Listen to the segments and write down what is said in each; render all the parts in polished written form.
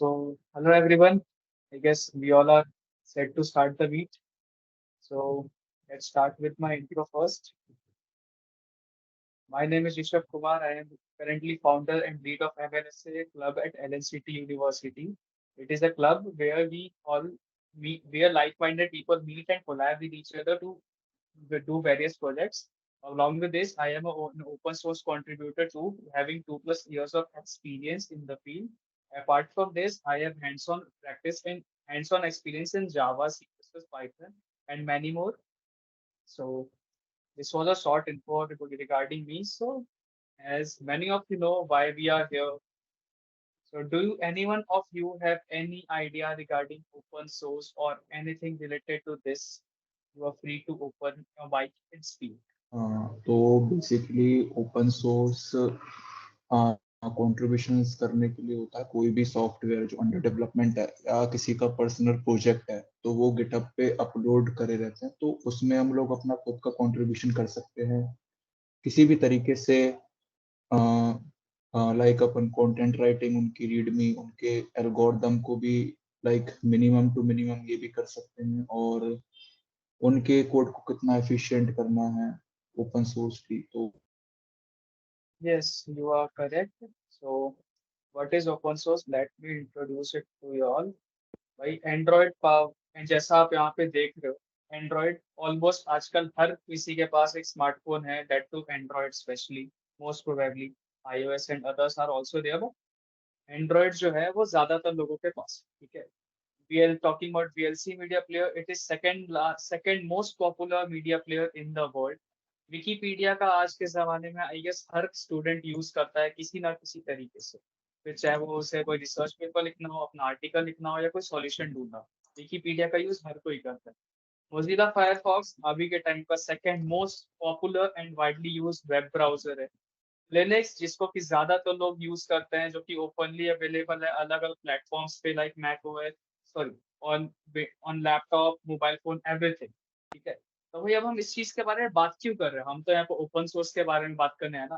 Hello everyone. I guess we all are set to start the meet. So, let's start with my intro first. My name is Rishabh Kumar. I am currently founder and lead of MNSA club at LNCT University. It is a club where where like-minded people meet and collab with each other to do various projects. Along with this, I am an open source contributor too, having 2+ years of experience in the field. Apart from this, I have hands-on experience in Java, C++, Python, and many more. So this was a short info regarding me. So as many of you know why we are here. So anyone of you have any idea regarding open source or anything related to this? You are free to open your mic and speak. तो basically open source contributions करने के लिए होता है। कोई भी software जो under development है या किसी का पर्सनल प्रोजेक्ट है तो वो गिटहब पे अपलोड करे रहते हैं, तो उसमें हम लोग अपना खुद का कंट्रीब्यूशन कर सकते हैं किसी भी तरीके से। लाइक अपन कंटेंट राइटिंग, उनकी रीडमी, उनके एल्गोरिदम को भी लाइक मिनिमम टू मिनिमम ये भी कर सकते हैं, और उनके कोड को कितना एफिशिएंट करना है ओपन सोर्स की। तो Yes, you are correct. So, what is open source? Let me introduce it to you all. भाई एंड्रॉइड पाव एंड जैसा आप यहाँ पे देख रहे हो, एंड्रॉइड ऑलमोस्ट आजकल हर किसी के पास एक स्मार्टफोन है, that to Android specially, most probably iOS and others are also there, but Android जो है वो ज्यादातर लोगों के पास, ठीक है। VL talking about VLC media player, it is second most popular media player in the world. Wikipedia का आज के जमाने में आई गेस हर स्टूडेंट यूज करता है किसी ना किसी तरीके से, फिर चाहे वो उसे कोई रिसर्च पेपर लिखना हो, अपना आर्टिकल लिखना हो या कोई सॉल्यूशन ढूंढना हो, विकीपीडिया का यूज हर कोई करता है। मोजिला फायरफॉक्स अभी के टाइम का second most popular and widely use web browser है। लिनक्स जिसको कि ज्यादातर लोग यूज करते हैं, जो कि ओपनली अवेलेबल है अलग अलग प्लेटफॉर्म्स पे like Mac OS, sorry, on on laptop, mobile phone, everything, ठीक है। तो भाई अब हम इस चीज के बारे में बात क्यों कर रहे हैं? हम तो यहाँ पे ओपन सोर्स के बारे में बात करने हैं ना।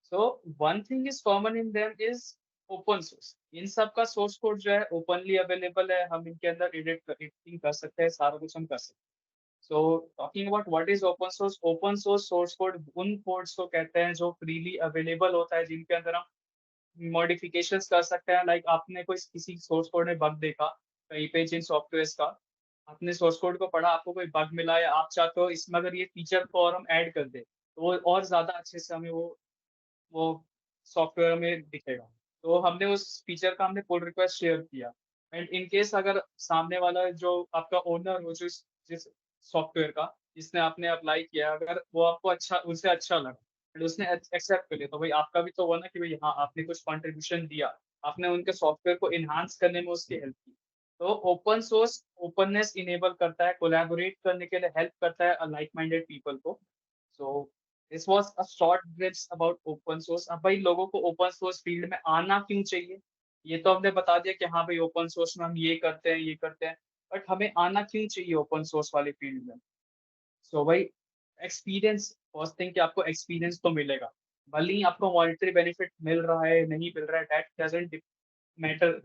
So one thing is common in them is open source. इन सब का सोर्स कोड जो है ओपनली अवेलेबल है, हम इनके अंदर एडिटिंग कर सकते हैं, सारा कुछ हम कर सकते हैं। So talking about what is open source source code उन कोड्स को कहते हैं जो फ्रीली अवेलेबल होता है, जिनके अंदर हम मॉडिफिकेशंस कर सकते हैं। लाइक आपने कोई किसी सोर्स कोड में बग देखा कहीं पे जिन सॉफ्टवेयर का, आपने सोर्स कोड को पढ़ा, आपको कोई बग मिला या आप चाहते हो इसमें अगर ये फीचर को और हम ऐड कर दे तो वो और ज्यादा अच्छे से हमें वो सॉफ्टवेयर में दिखेगा। तो हमने उस फीचर का हमने पुल रिक्वेस्ट शेयर किया, एंड इन केस अगर सामने वाला जो आपका ओनर हो, जो जिस सॉफ्टवेयर का जिसने आपने अप्लाई किया, अगर वो आपको अच्छा, उसे अच्छा लगा एंड उसने एक्सेप्ट कर लिया, तो भाई आपका भी तो हुआ ना कि भाई हाँ आपने कुछ कंट्रीब्यूशन दिया, आपने उनके सॉफ्टवेयर को इन्हांस करने में उसकी हेल्प की। तो ओपन सोर्स ओपननेस इनेबल करता है, कोलैबोरेट करने के लिए हेल्प करता है लाइक माइंडेड पीपल को। सो this was a short glimpse about open source. अब भाई लोगों को ओपन सोर्स फील्ड में आना क्यों चाहिए? ये तो हमने बता दिया कि हाँ भाई ओपन सोर्स में हम ये करते हैं, ये करते हैं, बट हमें आना क्यों चाहिए ओपन सोर्स वाले फील्ड में? सो भाई एक्सपीरियंस, फर्स्ट थिंग कि आपको एक्सपीरियंस तो मिलेगा, भले ही आपको मॉनेटरी बेनिफिट मिल रहा है नहीं मिल रहा है, that doesn't matter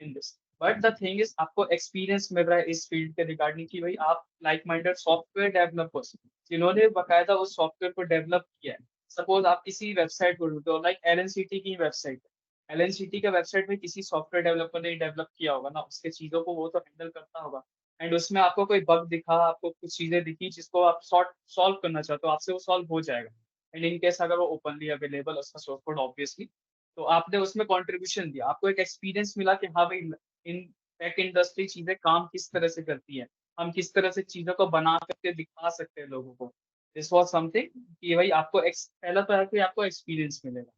in this, but the thing is आपको एक्सपीरियंस मिल रहा है इस फील्ड के रिगार्डिंग कि भाई आप लाइक माइंडेड सॉफ्टवेयर डेवलपर्स जिन्होंने बकायदा उस सॉफ्टवेयर को डेवलप किया है। सपोज आप किसी वेबसाइट को ढूंढते हो, लाइक एलएनसीटी की वेबसाइट है, एलएनसीटी का वेबसाइट में किसी सॉफ्टवेयर डेवलपर ने डेवलप किया होगा ना, उसके चीजों को वो तो हैंडल करता होगा, एंड उसमें आपको कोई बग दिखा, आपको कुछ चीजें दिखी जिसको आप सॉल्व करना चाहते हो, आपसे वो सॉल्व हो जाएगा। एंड इन केस अगर वो ओपनली अवेलेबल उसका सोर्स कोड ऑब्वियसली, तो आपने उसमें कंट्रीब्यूशन दिया, आपको एक एक्सपीरियंस मिला कि हाँ भाई इन टेक इंडस्ट्री चीजें काम किस तरह से करती है, हम किस तरह से चीजों को बना करके दिखा सकते हैं लोगों को। दिस वॉज समथिंग कि भाई आपको पहला तो है कि आपको एक्सपीरियंस मिलेगा।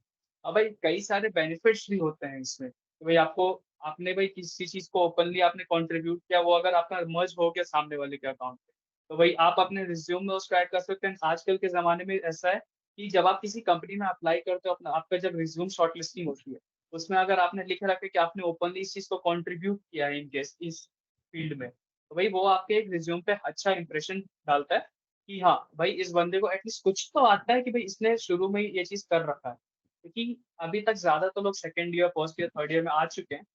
अब भाई कई सारे बेनिफिट्स भी होते हैं इसमें, तो भाई आपको, आपने भाई किसी चीज को ओपनली आपने कंट्रीब्यूट किया, वो अगर आपका मर्ज हो गया सामने वाले के अकाउंट पे, तो भाई आप अपने रिज्यूम में उसको ऐड कर सकते हैं। आजकल के जमाने में ऐसा है कि जब आप किसी कंपनी में अप्लाई करते हो, अपना आपका जब रिज्यूम शॉर्टलिस्टिंग होती है, उसमें अगर आपने लिख रखा है कि आपने ओपनली इस चीज को कंट्रीब्यूट किया है इन केस इस फील्ड में, तो भाई वो आपके एक रिज्यूम पे अच्छा इंप्रेशन डालता है कि हाँ भाई इस बंदे को एटलीस्ट कुछ तो आता है, कि भाई इसने शुरू में ही ये चीज कर रखा है। क्योंकि अभी तक ज्यादा तो लोग second year, first year, third year में आ चुके हैं,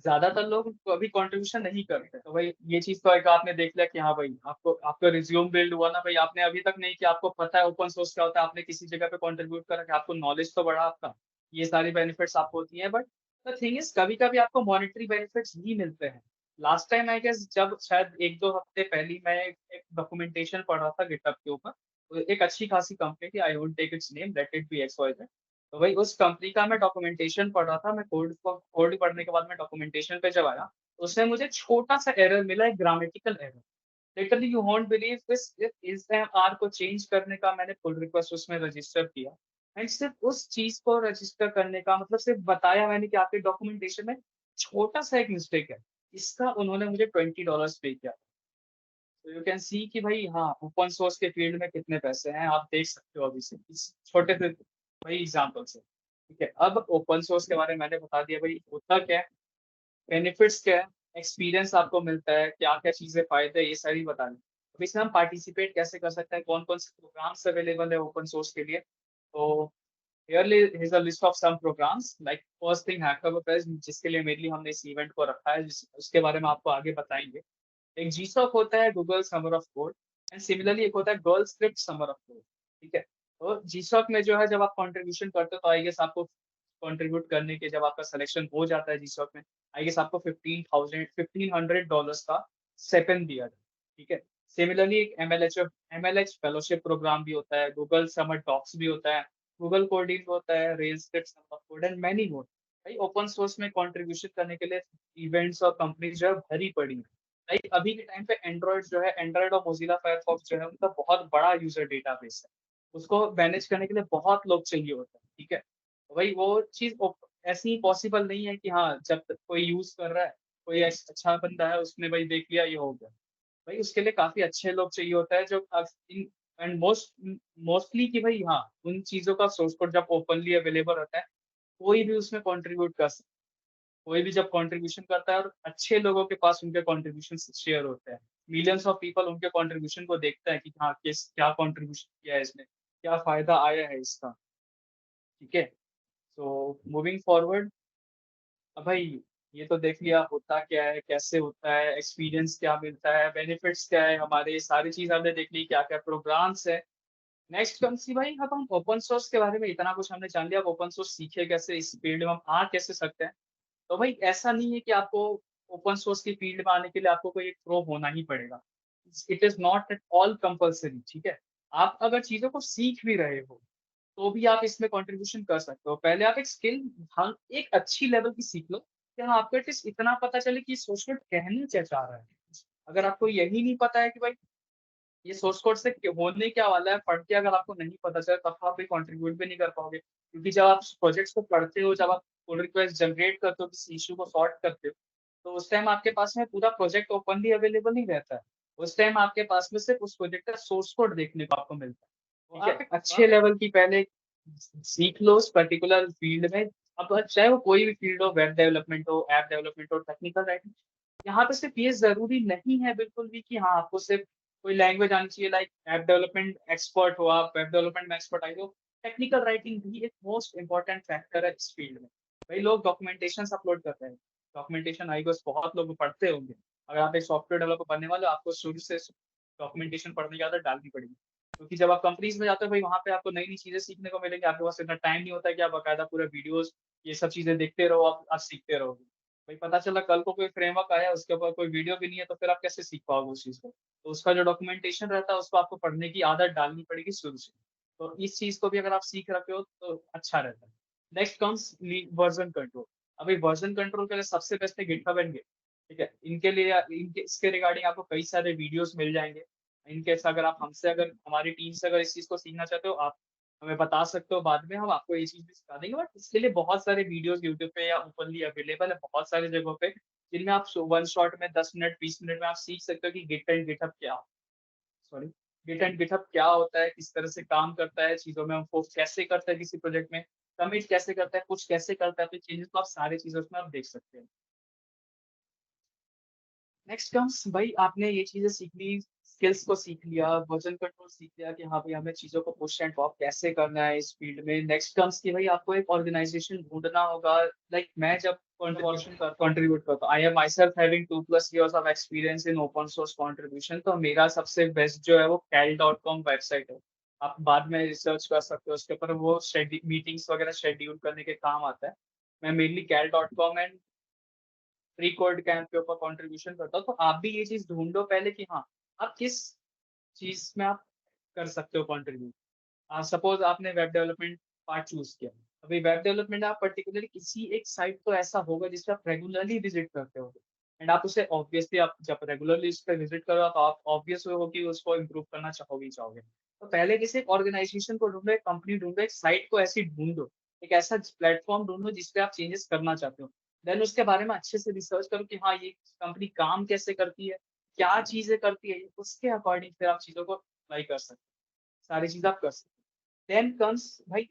ज्यादातर लोग अभी कंट्रीब्यूशन नहीं करते। तो भाई ये चीज तो एक आपने देख लिया कि हाँ भाई आपको आपका रिज्यूम बिल्ड हुआ ना भाई, आपने अभी तक नहीं किया, आपको पता है ओपन सोर्स क्या होता है, आपने किसी जगह पे कंट्रीब्यूट करा कि आपको नॉलेज तो बढ़ा आपका, ये सारी बेनिफिट्स आपको होती हैं। बट द थिंग इज कभी कभी आपको मॉनेटरी बेनिफिट्स भी मिलते हैं। लास्ट टाइम आई गेस जब शायद 1-2 हफ्ते पहले ही मैं एक डॉक्यूमेंटेशन पढ़ रहा था गिटहब के ऊपर। तो एक अच्छी खासी कंपनी थी, I won't take its name, let it be X Y. तो भाई उस कंपनी का मैं डॉक्यूमेंटेशन पढ़ रहा था, मैं कोड पढ़ने के बाद मैं डॉक्यूमेंटेशन पे जब आया, तो उसमें मुझे छोटा सा एरर मिला, एक grammatical error. Literally you won't believe this, इस आर को चेंज करने का मैंने पुल रिक्वेस्ट उसमें रजिस्टर किया, एंड सिर्फ उस चीज को रजिस्टर करने का मतलब सिर्फ बताया मैंने कि आपके डॉक्यूमेंटेशन में छोटा सा एक मिस्टेक है, इसका उन्होंने मुझे $20 पे किया। तो यू कैन सी कि भाई हाँ ओपन सोर्स के फील्ड में कितने पैसे हैं, आप देख सकते हो अभी से इस छोटे से भाई एग्जाम्पल से। ठीक है, अब ओपन सोर्स के बारे में मैंने बता दिया भाई होता क्या है, बेनिफिट्स क्या है, एक्सपीरियंस आपको मिलता है, क्या क्या चीजें फायदे, ये सारी बता दी। अब इसमें हम पार्टिसिपेट कैसे कर सकते हैं, कौन कौन से प्रोग्राम्स अवेलेबल है ओपन सोर्स के लिए। तो here is a list of some programs, like first thing hackathon, जिसके लिए मेनली हमने इस इवेंट को रखा है, उसके बारे में आपको आगे बताएंगे। एक जीसॉक होता है, Google summer of code, and similarly एक होता है girl script summer of code. ठीक है, तो जीसॉक में जो है जब आप कंट्रीब्यूशन करते हो तो आई गेस आपको कंट्रीब्यूट करने के जब आपका सिलेक्शन हो जाता है जीसॉक में, आई गेस आपको $1500 का स्टेपन दिया जाए। ठीक है, सिमिलरली एक एमएलएच फेलोशिप प्रोग्राम भी होता है, गूगल समर टॉक्स भी होता है, गूगल कोडिंग होता है, rails script summer of code, and many more. भाई ओपन सोर्स में कंट्रीब्यूशन करने के लिए इवेंट्स और कंपनीज जो है भरी पड़ी है। लाइक अभी के टाइम पे एंड्रॉइड जो है, एंड्रॉइड और मोजिला फायरफॉक्स जो है उनका बहुत बड़ा यूजर डेटाबेस है, उसको मैनेज करने के लिए बहुत लोग चाहिए होते हैं। ठीक है, तो भाई वो चीज ऐसी पॉसिबल नहीं है कि हाँ जब तक कोई यूज कर रहा है, कोई अच्छा बंदा है उसने भाई देख लिया ये हो गया। भाई उसके लिए काफी अच्छे लोग चाहिए होता है जो इन एंड मोस्टली कि भाई हाँ उन चीजों का सोर्स कोड जब ओपनली अवेलेबल रहता है, कोई भी उसमें कंट्रीब्यूट कर सकता है। कोई भी जब कंट्रीब्यूशन करता है और अच्छे लोगों के पास उनके कंट्रीब्यूशन शेयर होते हैं, मिलियंस ऑफ पीपल उनके कंट्रीब्यूशन को देखता है कि हाँ किस क्या कंट्रीब्यूशन किया है इसने, क्या फायदा आया है इसका। ठीक है, सो मूविंग फॉरवर्ड, अब भाई ये तो देख लिया होता क्या है, कैसे होता है, एक्सपीरियंस क्या मिलता है, बेनिफिट्स क्या है हमारे, सारी चीज हमने देख ली, क्या क्या प्रोग्राम्स है। नेक्स्ट कम सी भाई, अब हम ओपन सोर्स के बारे में इतना कुछ हमने जान लिया, अब ओपन सोर्स सीखे कैसे, इस फील्ड में हम आ कैसे सकते हैं। तो भाई ऐसा नहीं है कि आपको ओपन सोर्स की फील्ड में आने के लिए आपको कोई एक प्रो होना ही पड़ेगा, it is not at all compulsory. ठीक है, आप अगर चीजों को सीख भी रहे हो तो भी आप इसमें कंट्रीब्यूशन कर सकते हो। पहले आप एक स्किल हाँ एक अच्छी लेवल की सीख लो कि हाँ आपको एटलीस्ट इतना पता चले कि सोर्स कोड कहना क्या चाह रहा है। अगर आपको यही नहीं पता है कि भाई ये सोर्स कोड से होने क्या वाला है, पढ़ के अगर आपको नहीं पता चला तब तो आप भी कंट्रीब्यूट भी नहीं कर पाओगे, क्योंकि जब आप प्रोजेक्ट्स को पढ़ते हो, जब आप पुल रिक्वेस्ट जनरेट करते हो, किसी इशू को सॉर्ट करते हो, तो उस टाइम आपके पास में पूरा प्रोजेक्ट ओपनली अवेलेबल नहीं रहता है। उस टाइम आपके पास में सिर्फ उस प्रोजेक्ट का सोर्स कोड देखने को आपको मिलता है। ठीक है, अच्छे लेवल की पहले सीख लो उस पर्टिकुलर फील्ड में। अब चाहे वो कोई भी फील्ड हो, वेब डेवलपमेंट हो, ऐप डेवलपमेंट हो, टेक्निकल राइटिंग, यहाँ पे सिर्फ ये जरूरी नहीं है बिल्कुल भी कि हाँ आपको सिर्फ कोई लैंग्वेज आनी चाहिए, लाइक ऐप डेवलपमेंट एक्सपर्ट हो आप, वेब डेवलपमेंट में एक्सपर्ट आई हो। टेक्निकल राइटिंग भी एक मोस्ट इंपॉर्टेंट फैक्टर है इस फील्ड में। कई लोग डॉक्यूमेंटेशन अपलोड करते हैं, डॉक्यूमेंटेशन आई गेस बहुत लोग पढ़ते होंगे। अगर आप एक सॉफ्टवेयर डेवलपर बनने वाले हो, आपको शुरू से डॉक्यूमेंटेशन पढ़ने की आदत डालनी पड़ेगी, क्योंकि जब आप कंपनीज में जाते हो भाई वहाँ पे आपको नई नई चीजें सीखने को मिलेंगी, आपके पास इतना टाइम नहीं होता है कि आप बाकायदा पूरे वीडियोस ये सब चीजें देखते रहो, आप सीखते रहोगे। भाई पता चला कल को कोई फ्रेमवर्क आया उसके ऊपर कोई वीडियो भी नहीं है, तो फिर आप कैसे सीख पाओगे उस चीज को। तो उसका जो डॉक्यूमेंटेशन रहता है उसको आपको पढ़ने की आदत डालनी पड़ेगी शुरू से। तो इस चीज को भी अगर आप सीख रखे हो तो अच्छा रहता है। Next comes version control. अभी वर्जन कंट्रोल के लिए सबसे बेस्ट है गिटहब एंड गिट। ठीक है, इनके लिए इनके इसके रिगार्डिंग आपको कई सारे वीडियोस मिल जाएंगे। इनकेस अगर आप हमसे अगर हमारी टीम से अगर इस चीज को सीखना चाहते हो, आप हमें बता सकते हो, बाद में हम आपको ये चीज भी सिखा देंगे। बट इसके लिए बहुत सारे वीडियोस यूट्यूब पे या ओपनली अवेलेबल है बहुत सारी जगहों पे, जिनमें आप वन शॉट में 10 मिनट 20 मिनट में आप सीख सकते हो कि गिट एंड गिटहब क्या, सॉरी, गिट एंड गिटहब क्या होता है, किस तरह से काम करता है, चीजों में हमको कैसे करता है, किसी प्रोजेक्ट में कमिट कैसे करता है, कुछ कैसे करता है, तो चेंजेस तो आप सारी चीजों में आप देख सकते हैं। नेक्स्ट कम्स भाई, आपने ये चीजें सीख ली, स्किल्स को सीख लिया, वर्जन कंट्रोल सीख लिया कि हाँ भाई हमें चीजों को पुश एंड पॉप कैसे करना है इस फील्ड में। नेक्स्ट कम्स कि भाई आपको एक ऑर्गेनाइजेशन ढूंढना होगा। लाइक मैं जब कंट्रीब्यूट करता हूँ। I am my self having 2+ years of experience in open source contribution. तो मेरा सबसे बेस्ट जो है वो cal.com वेबसाइट है। आप बाद में रिसर्च कर सकते हो उसके ऊपर, वो मीटिंग्स वगैरह शेड्यूल करने के काम आता है। मैं mainly cal.com and free code camp के ऊपर कंट्रीब्यूशन करता हूँ। तो आप भी ये चीज ढूंढो पहले कि हाँ, आप किस चीज में आप कर सकते हो कंट्रीब्यूट। सपोज आपने वेब डेवलपमेंट पार्ट चूज किया। अभी वेब डेवलपमेंट आप पर्टिकुलरली किसी एक साइट तो ऐसा होगा जिसपे आप रेगुलरली विजिट करते हो, एंड आप उसे ऑब्वियसली, आप जब रेगुलरली उस पर विजिट करो तो आप ऑब्वियस हो कि उसको इम्प्रूव करना चाहोगे ही चाहोगे। तो पहले किसी एक ऑर्गेनाइजेशन को ढूंढो, एक कंपनी ढूंढो, एक साइट को ऐसी ढूंढो, एक ऐसा प्लेटफॉर्म ढूंढो जिसपे आप चेंजेस करना चाहते हो। देन उसके बारे में अच्छे से रिसर्च करो कि हाँ, ये कंपनी काम कैसे करती है, क्या चीजें करती है, उसके अकॉर्डिंग फिर आप चीजों को अप्लाई कर सकते हो। सारी चीज आप कर सकते हो। देन कम्स भाई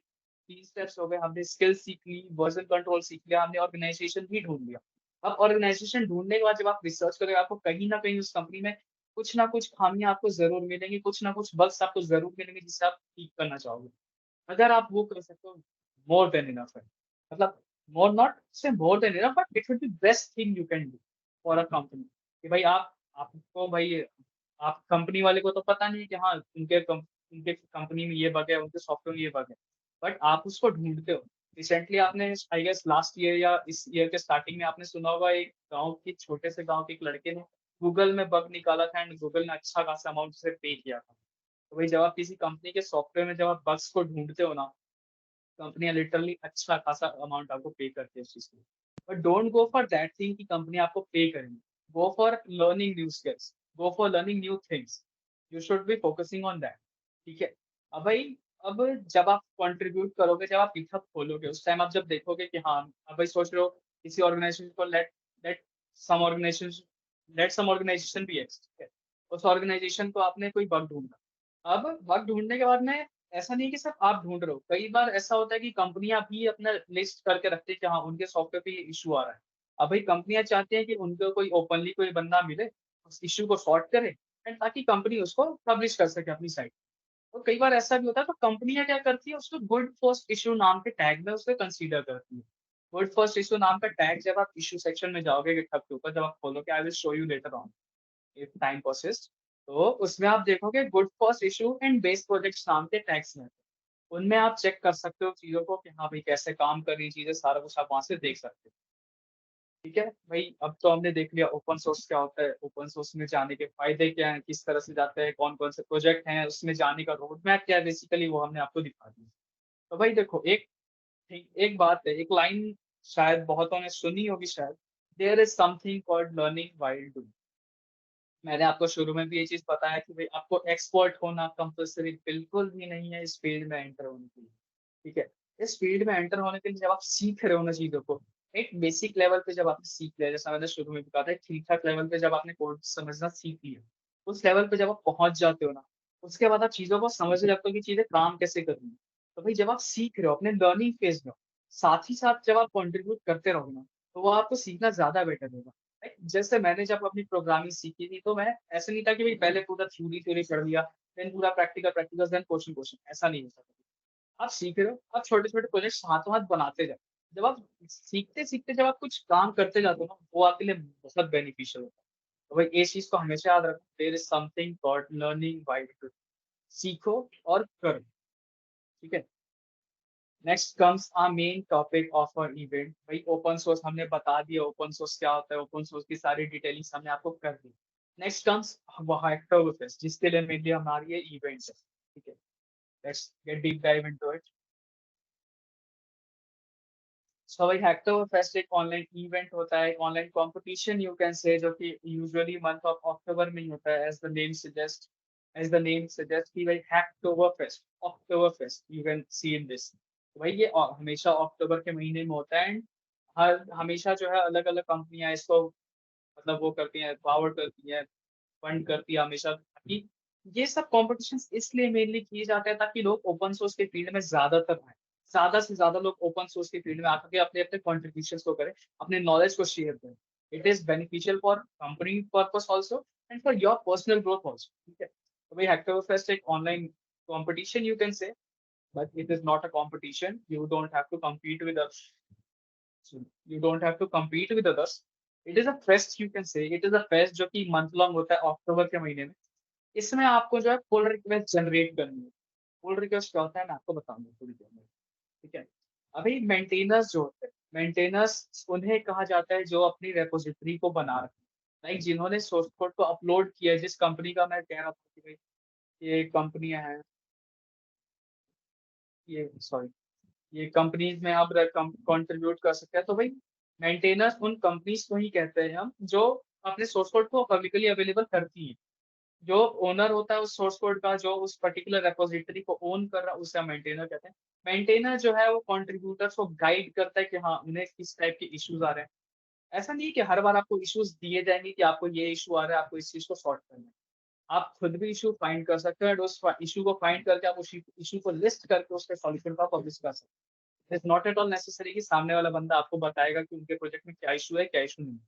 3 स्टेप्स हो गए। हमने स्किल सीख ली, वर्जन कंट्रोल सीख लिया, हमने ऑर्गेनाइजेशन भी ढूंढ लिया। अब ऑर्गेनाइजेशन ढूंढने के बाद जब आप रिसर्च करोगे, आपको कहीं ना कहीं उस कंपनी में कुछ ना कुछ खामियां आपको जरूर मिलेंगी, कुछ ना कुछ बग्स आपको जरूर मिलेंगे जिससे आप ठीक करना चाहोगे। अगर आप वो कर सकते हो, मोर देन इनफ है। मतलब मोर नॉट से more than enough, but it will be best thing you can do for a company. कि भाई आपको भाई, आप कंपनी वाले को तो पता नहीं है कि हाँ, उनके कंपनी में ये बग है, उनके सॉफ्टवेयर में ये बग है, बट आप उसको ढूंढते हो। रिसेंटली आपने आई गेस लास्ट ईयर या इस ईयर के स्टार्टिंग में आपने सुना होगा, एक गांव के छोटे से गांव के एक लड़के ने गूगल में बग निकाला था, एंड गूगल ने अच्छा खासा अमाउंट उसे पे किया था। तो भाई जब आप किसी कंपनी के सॉफ्टवेयर में जब आप बग्स को ढूंढते हो ना, कंपनियां लिटरली अच्छा खासा अमाउंट आपको पे करती है उस चीज के लिए। But don't go for that thing कि कंपनी आपको पे करेंगे। Go for learning new skills, go for learning new things. You should be focusing on that. ठीक है। अब भाई, अब जब आप कंट्रीब्यूट करोगे, जब आप गिटहब खोलोगे, उस टाइम आप जब देखोगे कि हाँ, अब भाई सोच रहे हो किसी ऑर्गेनाइजेशन को let some organisation let some organisation भी है। उस ऑर्गेनाइजेशन को आपने कोई बग ढूंढा। अब बग ढूंढने के बाद में ऐसा नहीं है कि सिर्फ आप ढूंढ रहे हो, कई बार ऐसा होता है कि कंपनियां भी अपना लिस्ट करके रखती है कि हाँ, उनके सॉफ्टवेयर पे ये इशू आ रहा है। अब भाई कंपनियां चाहती हैं कि उनको कोई ओपनली कोई बंदा मिले, उस इशू को सॉर्ट करे, एंड ताकि कंपनी उसको पब्लिश कर सके अपनी साइट। तो कई बार ऐसा भी होता है, तो कंपनियां क्या करती है, उसको गुड फर्स्ट इशू नाम के टैग में उसको कंसीडर करती है। गुड फर्स्ट इशू नाम का टैग जब आप इशू सेक्शन में जाओगे गिटहब के ऊपर, जब आप खोलोगे, I will show you later on if time persist, तो उसमें आप देखोगे good first issue and base projects नाम के टैग्स में। उनमें आप चेक कर सकते हो चीजों को कि हाँ भाई, कैसे काम कर रही है चीजें, सारा कुछ आप वहां से देख सकते हो। ठीक है भाई, अब तो हमने देख लिया ओपन सोर्स क्या होता है, ओपन सोर्स में जाने के फायदे क्या हैं, किस तरह से जाते हैं, कौन कौन से प्रोजेक्ट हैं, उसमें जाने का रोड मैप क्या है, बेसिकली वो हमने आपको दिखा दिया। तो भाई देखो, एक बात है, एक लाइन शायद बहुतों ने सुनी होगी शायद, there is something called learning while doing. मैंने आपको शुरू में भी ये चीज बताया कि भाई आपको एक्सपर्ट होना कंपल्सरी बिल्कुल भी नहीं है इस फील्ड में एंटर होने के लिए। ठीक है। इस फील्ड में एंटर होने के लिए जब आप सीख रहे हो ना चीजों को, एक बेसिक लेवल पे जब आपने सीख लिया, जैसा मैंने शुरू में भी कहा था, ठीक ठाक लेवल पे जब आपने कोड समझना सीख लिया, उस लेवल पे जब आप पहुंच जाते हो ना, उसके बाद आप चीजों को समझने लगते हो कि चीजें काम कैसे करनी है। तो भाई जब आप सीख रहे हो, अपने लर्निंग फेज में हो, साथ ही साथ जब आप कंट्रीब्यूट करते रहोगे ना, तो वो आपको सीखना ज्यादा बेटर होगा। जैसे मैंने जब अपनी प्रोग्रामिंग सीखी थी, तो मैं ऐसे नहीं था कि भाई पहले पूरा थ्योरी थ्योरी पढ़ लिया, देन पूरा practical practical, then question question, ऐसा नहीं होता। आप सीख रहे हो, आप छोटे छोटे प्रोजेक्ट हाथों हाथ बनाते जाओ। जब आप सीखते सीखते जब आप कुछ काम करते जाते हो ना, वो आपके लिए बहुत बेनिफिशियल होता है। तो भाई ये चीज को हमेशा याद रखो, there is something called learning by doing. सीखो और करो। ठीक है। Next comes a main topic of our event. भाई ओपन सोर्स हमने बता दिया, ओपन सोर्स क्या होता है, ओपन सोर्स की सारी डिटेलिंग्स हमने आपको कर दी। नेक्स्ट कम्स हैक्टोबरफेस्ट, जिसके लिए मेनली हमारी ये इवेंट्स है। ठीक है। Let's get deep dive into it. So भाई हैक्टोबरफेस्ट एक ऑनलाइन इवेंट होता है, ऑनलाइन कंपटीशन यू कैन से, जो कि यूजुअली मंथ ऑफ अक्टूबर में ही होता है, एज द नेम सजेस्ट कि भाई अक्टूबर fest you can see in this. भाई ये हमेशा अक्टूबर के महीने में होता है, एंड हर हमेशा जो है अलग अलग कंपनियां इसको मतलब वो करती हैं, पावर करती हैं, फंड करती है हमेशा, ताकि ये सब कॉम्पिटिशन इसलिए मेनली किए जाते हैं ताकि लोग ओपन सोर्स के फील्ड में ज्यादातर आए, ज्यादा से ज्यादा लोग ओपन सोर्स के फील्ड में आकर के अपने अपने कॉन्ट्रीब्यूशन को करें, अपने नॉलेज को शेयर करें। It is beneficial for company purpose also, and for your personal growth also. ठीक है। तो भाई हैक्टोबरफेस्ट एक online competition you can say, but it is not a competition, you don't have to compete with us, So you don't have to compete with others. It is a fest, you can say. It is a fest जो कि month long होता है अक्टूबर के महीने में. इसमें आपको जो है पुल रिक्वेस्ट जनरेट करनी है. पुल रिक्वेस्ट क्या होता है मैं आपको बताऊंगा थोड़ी देर में. ठीक है. अभी मेंटेनर्स जो होते हैं, मेंटेनर्स उन्हें कहा जाता है जो अपनी रेपोजिटरी को बना रखे हैं. लाइक जिन्होंने सोर्स कोड को अपलोड किया है, जिस कंपनी का मैं कह रहा था कि भाई ये कंपनियां हैं, ये सॉरी ये कंपनीज में आप कंट्रीब्यूट कर सकते हैं. तो भाई मेंटेनर्स उन कंपनीज को ही कहते हैं हम जो अपने सोर्स कोड को पब्लिकली अवेलेबल करती हैं. जो ओनर होता है उस सोर्स कोड का, जो उस पर्टिकुलर रेपोजिटरी को ओन कर रहा है, उसे हम मेंटेनर कहते हैं. मेंटेनर जो है वो कंट्रीब्यूटर्स को गाइड करता है कि हाँ उन्हें किस टाइप के इश्यूज आ रहे हैं. ऐसा नहीं कि हर बार आपको इश्यूज दिए जाएंगे कि आपको ये इशू आ रहा है, आपको इस चीज को सॉर्ट करना है. आप खुद भी इशू फाइंड कर सकते हो, और उस इशू को फाइंड करके आप उस इशू को लिस्ट करके उसके सॉल्यूशन का पब्लिश कर सकते हो. It's not at all necessary कि सामने वाला बंदा आपको बताएगा कि उनके प्रोजेक्ट में क्या इशू है, क्या इशू नहीं है.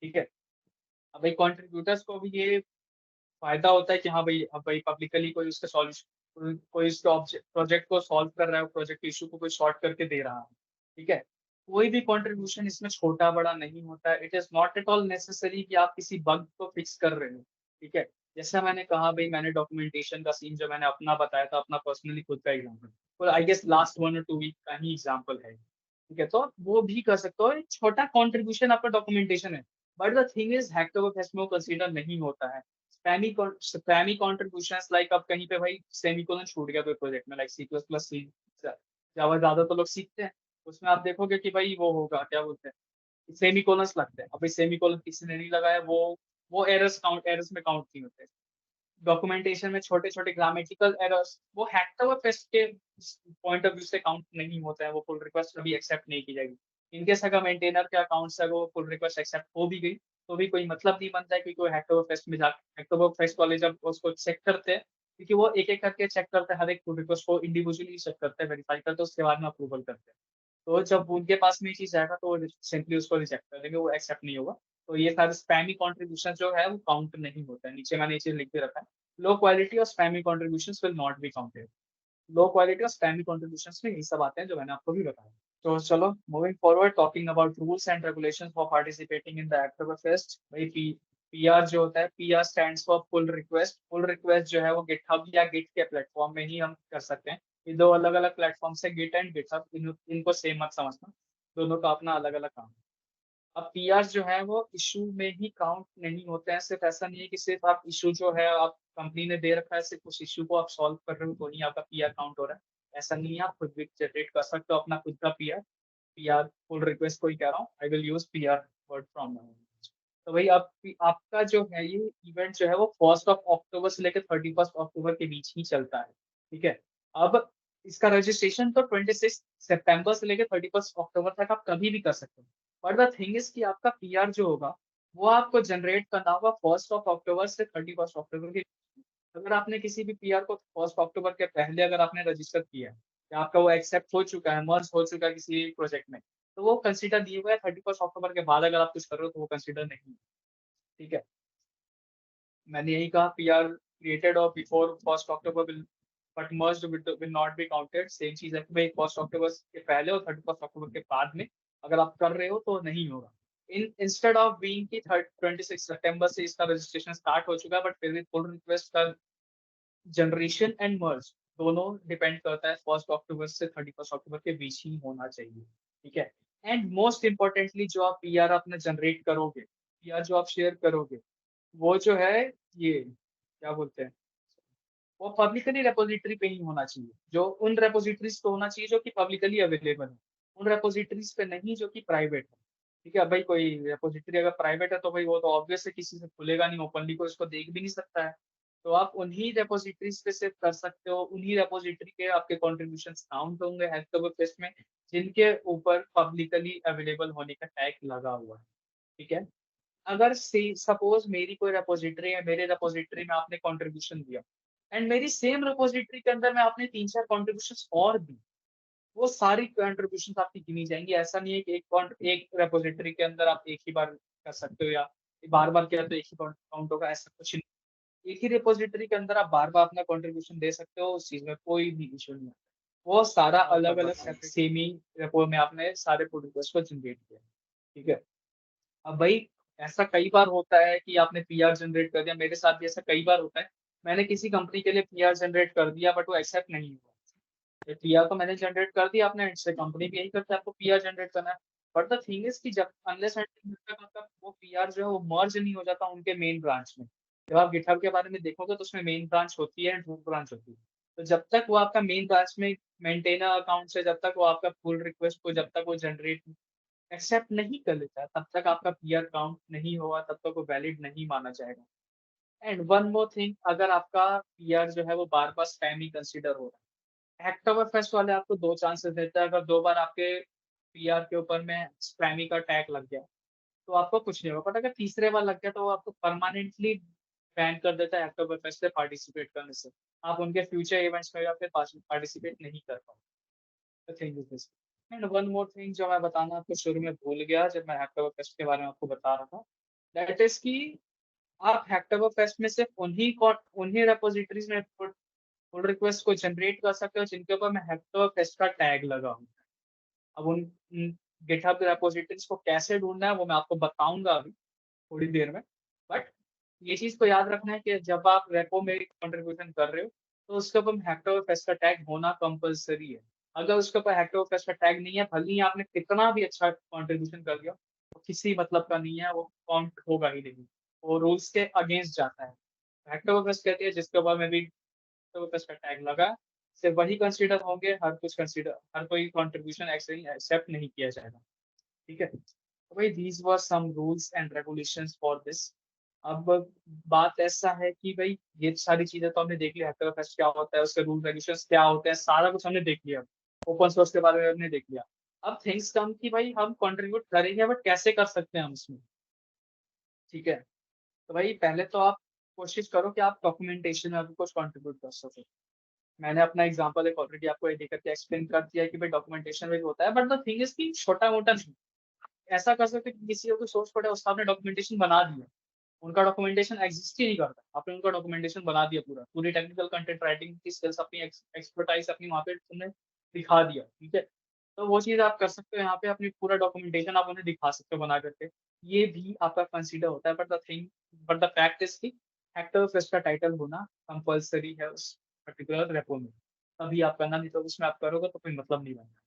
ठीक है. अब भाई कंट्रीब्यूटर्स को भी ये फायदा होता है कि हाँ भाई अब भाई पब्लिकली कोई उसका सॉल्यूशन, कोई उसके ऑब्जेक्ट प्रोजेक्ट को सॉल्व कर रहा है, प्रोजेक्ट इशू को कोई सॉर्ट करके दे रहा है. ठीक है. कोई भी कंट्रीब्यूशन इसमें छोटा बड़ा नहीं होता है. It is not at all necessary कि आप किसी बग को फिक्स कर रहे हो. ठीक है. जैसे मैंने कहा भाई, मैंने डॉक्यूमेंटेशन का सीन जो मैंने अपना बताया था, अपना पर्सनली खुद का एग्जाम्पल, और आई गेस लास्ट 1 और 2 वीक का ही एग्जाम्पल है. ठीक है. तो आप वो भी कर सकते हो. एक छोटा कॉन्ट्रीब्यूशन आपका डॉक्यूमेंटेशन है. बट द थिंग इज हैक्टोबरफेस्ट में वो कंसीडर नहीं होता है. स्पैमी कॉन्ट्रीब्यूशंस, लाइक अब कहीं पे भाई सेमीकोलन छूट गया कोई प्रोजेक्ट में, लाइक सी प्लस प्लस, सी जावा ज्यादा तो लोग सीखते हैं. उसमें आप देखोगे कि भाई वो होगा क्या बोलते हैं, सेमीकोलंस लगते हैं. अब भाई सेमीकोलन किसी ने नहीं लगाया, वो एरर्स में काउंट नहीं होते. डॉक्यूमेंटेशन में छोटे छोटे ग्रामेटिकल एरर्स वो हैक्टोबरफेस्ट के पॉइंट ऑफ व्यू से काउंट नहीं होता है. वो पुल रिक्वेस्ट कभी एक्सेप्ट नहीं की जाएगी. इनकेस अगर मेंटेनर के अकाउंट से वो पुल रिक्वेस्ट एक्सेप्ट हो भी गई तो भी कोई मतलब नहीं बनता है, क्योंकि वो हैक्टोबरफेस्ट में जाकर हैक्टोबरफेस्ट वाले जब उसको चेक करते हैं, क्योंकि वो एक एक करके चेक करते हैं, हर एक पुल रिक्वेस्ट को इंडिविजुअली चेक करते हैं, वेरीफाई करते हैं, उसके बाद में अप्रूवल करते हैं. तो जब उनके पास में ये चीज आएगा तो वो सिंपली उसको रिजेक्ट कर देंगे, वो एक्सेप्ट नहीं होगा. तो ये सारे स्पैमी कॉन्ट्रीब्यूशन जो है वो काउंट नहीं होता है. नीचे मैंने ये चीज लिख के रखा है. लो क्वालिटी और spammy contributions will not be counted. Low quality और स्पैमी कॉन्ट्रीब्यूशंस में यही सब आते हैं जो मैंने आपको भी बताया. तो चलो moving forward, talking about rules and regulations for participating in the Hacktoberfest. भाई पीआर जो होता है, PR stands for pull request. Pull request जो है वो गिटहब या गिट के प्लेटफॉर्म में ही हम कर सकते हैं. ये दो अलग अलग प्लेटफॉर्म से, गिट एंड गिटहब, इनको सेम मत समझना, दोनों का अपना अलग अलग काम है. अब पीआर जो है वो इशू में ही काउंट नहीं होते हैं. सिर्फ ऐसा नहीं है कि सिर्फ आप इशू जो है आप कंपनी ने दे रखा है, सिर्फ उस इशू को आप सॉल्व कर रहे हो तो ही आपका पीआर काउंट हो रहा है. ऐसा नहीं है. आप खुद भी जनरेट कर सकते हो अपना खुद का पीआर. पीआर पुल रिक्वेस्ट को ही कह रहा हूँ. I will use PR word from now. तो भाई आप आपका जो है ये इवेंट जो है वो 1 अक्टूबर से लेकर 31 अक्टूबर के बीच ही चलता है. ठीक है. अब इसका रजिस्ट्रेशन तो 26 सितंबर से लेकर 31 अक्टूबर तक आप कभी भी कर सकते हो. बट द थिंग इज कि आपका पीआर जो होगा वो आपको जनरेट करना होगा 1 अक्टूबर से 31 अक्टूबर के. अगर आपने किसी भी पीआर को 1 अक्टूबर के पहले अगर आपने रजिस्टर किया है, या आपका वो एक्सेप्ट हो चुका है, मर्ज हो चुका है किसी प्रोजेक्ट में, तो वो कंसिडर नहीं हुआ है. 31 अक्टूबर के बाद अगर आप कुछ कर रहे हो तो वो कंसिडर नहीं है. ठीक है. मैंने यही कहा, पीआर क्रिएटेड और before 1 October will but merge will not be counted. Same चीज है कि भाई 1 अक्टूबर के पहले और 31 अक्टूबर के बाद में अगर आप कर रहे हो तो नहीं होगा. इंस्टेड ऑफ बीइंग की 26 सितंबर से इसका रजिस्ट्रेशन स्टार्ट हो चुका है, बट फिर भी पुल रिक्वेस्ट का जनरेशन एंड मर्ज दोनों डिपेंड करता है 1 अक्टूबर से 31 अक्टूबर के बीच ही होना चाहिए. ठीक है. एंड मोस्ट इंपॉर्टेंटली जो आप पीआर अपने जनरेट करोगे, पीआर जो आप शेयर करोगे, वो जो है ये क्या बोलते हैं, वो पब्लिकली रेपोजिटरी पे ही होना चाहिए. जो उन रेपोजिटरीज पे होना चाहिए जो कि पब्लिकली अवेलेबल है, उन रेपोजिटरीज पे नहीं जो कि प्राइवेट है. ठीक है. अब भाई कोई रेपोजिटरी अगर प्राइवेट है तो भाई वो तो ऑब्वियस है किसी से खुलेगा नहीं, ओपनली कोई उसको देख भी नहीं सकता है. तो आप उन्हीं रेपोजिटरीज पे सिर्फ कर सकते हो. उन्हीं रेपोजिटरी के आपके कॉन्ट्रीब्यूशन काउंट होंगे हैक्टोबरफेस्ट में जिनके ऊपर पब्लिकली अवेलेबल होने का टैग लगा हुआ है. ठीक है. अगर सपोज मेरी कोई रेपोजिटरी है, मेरे रेपोजिटरी में आपने कंट्रीब्यूशन दिया, एंड मेरी सेम रेपोजिटरी के अंदर में आपने 3-4 कॉन्ट्रीब्यूशन और दी, वो सारी कॉन्ट्रीब्यूशन आपकी गिनी जाएंगी. ऐसा नहीं है कि एक रेपोजिटरी के अंदर आप एक ही बार कर सकते हो, या बार बार किया तो एक ही काउंट होगा, ऐसा कुछ नहीं. एक ही रिपोजिटरी के अंदर आप बार बार अपना कंट्रीब्यूशन दे सकते हो, उस चीज में कोई भी इशू नहीं है. वो सारा हाँ अलग तब अलग बताइए। सेम ही रेपो में आपने सारे पुल रिक्वेस्ट को जनरेट किया। ठीक है। अब भाई ऐसा कई बार होता है कि आपने पीआर जनरेट कर दिया, मेरे साथ भी ऐसा कई बार होता है। मैंने किसी कंपनी के लिए पीआर जनरेट कर दिया बट वो एक्सेप्ट नहीं हुआ। पीआर तो मैंने जनरेट कर दिया, आपने से कंपनी भी यही करती है, आपको पीआर जनरेट करना है। बट द थिंग इज कि जब अनलेस एंड तक आपका वो पीआर जो है वो मर्ज नहीं हो जाता उनके मेन ब्रांच में। जब आप गिटहब के बारे में देखोगे तो उसमें मेन ब्रांच होती है एंड रूट ब्रांच होती है। तो जब तक वो आपका मेन ब्रांच में मेंटेनर अकाउंट से जब तक वो आपका पुल रिक्वेस्ट को जब तक वो जनरेट एक्सेप्ट नहीं कर लेता है तब तक आपका पीआर काउंट नहीं होगा, तब तक वो वैलिड नहीं माना जाएगा। एंड वन मोर थिंग, अगर आपका पीआर जो है वो बार बार स्पैम ही कंसीडर हो रहा है, हैक्टोबरफेस्ट वाले आपको दो चांसेस देते हैं। अगर दो बार आपके पीआर के ऊपर में स्पैमी का टैग लग गया तो आपको कुछ नहीं होगा, बट अगर तीसरे बार लग गया तो वो आपको परमानेंटली बैन कर देता है हैक्टोबरफेस्ट से पार्टिसिपेट करने से। आप उनके फ्यूचर इवेंट्स में या फिर पार्टिसिपेट नहीं कर पाओगे। Thing is this. And one more thing जो मैं बताना आपको शुरू में भूल गया जब मैं हैक्टोबरफेस्ट के बारे में आपको बता रहा था, दैट इज कि आप हैक्टोबरफेस्ट में सिर्फ उन्हीं रेपोजिटरीज में पुल रिक्वेस्ट को जनरेट कर सकते हो जिनके ऊपर में हैक्टोबरफेस्ट का टैग लगा हुआ है। अब उन गिटहब रेपोजिटरीज को कैसे ढूंढना है वो मैं आपको बताऊंगा अभी थोड़ी देर में। बट ये चीज तो याद रखना है कि जब आप रेपो में कंट्रीब्यूशन कर रहे हो तो उसके ऊपर हेक्टोबरफेस्ट का टैग होना कंपलसरी है। अगर उसके ऊपर हेक्टोबरफेस्ट का टैग नहीं है, भले ही आपने कितना भी अच्छा कंट्रीब्यूशन कर दिया, वो किसी मतलब का नहीं है, वो काउंट होगा ही नहीं। वो रूल्स के अगेंस्ट जाता है। हेक्टोबरफेस्ट कहती है जिसके ऊपर में भी हेक्टोबरफेस्ट का टैग लगा सिर्फ वही कंसीडर होंगे, हर कोई कंट्रीब्यूशन एक्सेप्ट नहीं किया जाएगा। ठीक है। तो भाई these were some rules and regulations for this. अब बात ऐसा है कि भाई ये सारी चीजें तो हमने देख लिया, हैक्टोबरफेस्ट क्या होता है, उसके रूल रेगुलेशंस क्या होते हैं, सारा कुछ हमने देख लिया। ओपन सोर्स के बारे में हमने देख लिया। अब थिंग्स कम कि भाई हम कंट्रीब्यूट करेंगे बट कैसे कर सकते हैं हम इसमें। ठीक है। तो भाई पहले तो आप कोशिश करो कि आप डॉक्यूमेंटेशन में भी कुछ कंट्रीब्यूट कर सको। मैंने अपना एग्जांपल एक ऑलरेडी आपको ये देकर के एक्सप्लेन कर दिया है कि भाई डॉक्यूमेंटेशन में भी होता है, बट द थिंग इज कि छोटा मोटा नहीं। ऐसा कर सकते कि किसी को सोर्स कोड है उसका आपने डॉक्यूमेंटेशन बना दिया, उनका डॉक्यूमेंटेशन एग्जिस्ट ही नहीं करता, आपने उनका डॉक्यूमेंटेशन बना दिया, पूरी टेक्निकल कंटेंट राइटिंग की स्किल्स अपनी एक्सपर्टाइज अपनी वहाँ पे तुमने दिखा दिया। ठीक है। तो वो चीज आप कर सकते हो, यहाँ पे अपनी पूरा डॉक्यूमेंटेशन आप उन्हें दिखा सकते हो बना करके। ये भी आपका कंसीडर होता है, बट द फैक्ट इज कि एक्टर फेस्ट का टाइटल होना कंपलसरी है उस पर्टिकुलर रेपो में। तभी आप करना, नहीं तो उसमें आप करोगे तो कोई मतलब नहीं बनता।